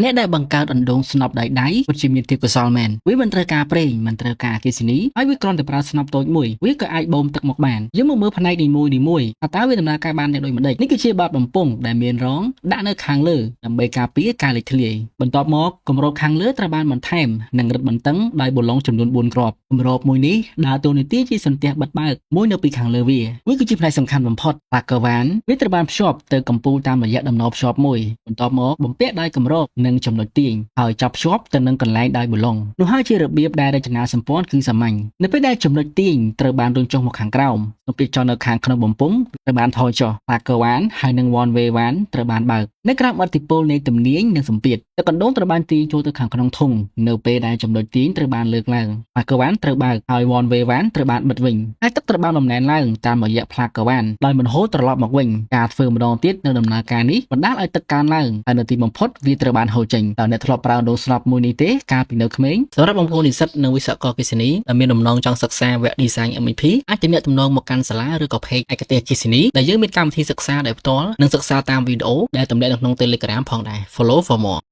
អ្នកដែលបង្កើតអណ្ដូងស្នប់ដៃពិតជាមានទេពកោសល្យមែនវាមិនត្រូវការប្រេងមិនត្រូវការអគ្គិសនីហើយវាគ្រាន់តែប្រើស្នប់តូចមួយវាក៏អាចបូមទឹកមកបានយើងមកមើលផ្នែកនីមួយៗតើវាដំណើរការបានយ៉ាងដូចម្តេចនេះគឺជាបាតបំពង់ដែលមានរងដាក់នៅខាងលើដើម្បីការពារការលេចធ្លាយបន្ទាប់មកគម្របខាងលើត្រូវបានបន្ថែមនិងរឹតបន្តឹងដោយប៊ូឡុងចំនួន4គ្រាប់គម្របមួយនេះដើរតួនាទីជាសន្ទះបិទបើកមួយនៅពីខាងលើវាគឺជាផ្នែកសំខាន់បំផុតផ្លាកកវ៉ានវាត្រូវបានភ្ជាប់ទៅកំពូលតាមរយៈដំណភ្ជាប់មួយបន្ទាប់មកបំពាក់ដោយគម្របនិងចំណុចទាញហើយចាប់ភ្ជាប់ទៅនឹងកន្លែងដោយប៊ូឡុងនោះហើយជារបៀបដែលរចនាសម្ព័ន្ធគឺសាមញ្ញនៅពេលដែលចំណុចទាញត្រូវបានរុញចុះមកខាងក្រោមសម្ពាធចុះនៅខាងក្នុងបំពង់ត្រូវបានថយចុះផ្លាកវ៉ានហើយនិង one way វ៉ានត្រូវបានបើកនៅក្រោមឥទ្ធិពលនៃទំនាញនិងសម្ពាធទឹកកណ្ដូងត្រូវបានទាញចូលទៅខាងក្នុងធុងនៅពេលដែលចំណុចទាញត្រូវបានលើកឡើងផ្លាកវ៉ានត្រូវបើកហើយ one way វ៉ានត្រូវបានបិទវិញហើយទឹកត្រូវបានបំណែនឡើងតាមរយៈផ្លាកវ៉ានដោយមិនហូរត្រឡប់មកវិញការធ្វើម្ដងទៀតនៅដំណើរការនេះបណ្ដាលឲ្យទឹកកើនឡើងហើយនៅទីបំផុតវាត្រូវបានហូរចេញតើអ្នកធ្លាប់ប្រើដូងស្នប់មួយនេះទេកាលពីនៅក្មេងសម្រាប់បងប្អូននិស្សិតនិងវិស្វករអគ្គិសនីដែលមានបំណងចង់សិក្សាវគ្គ Design MEP អាចទំនាក់ទំនងមកកាន់សាលាឬក៏ Page ឯកទេសអគ្គិសនីដែលយើងមានកម្មវិធីសិក្សាដោយផ្ទាល់និងសិក្សាតាមវីដេអូដែលទំនាក់នៅក្នុង Telegram ផងដែរ Follow for more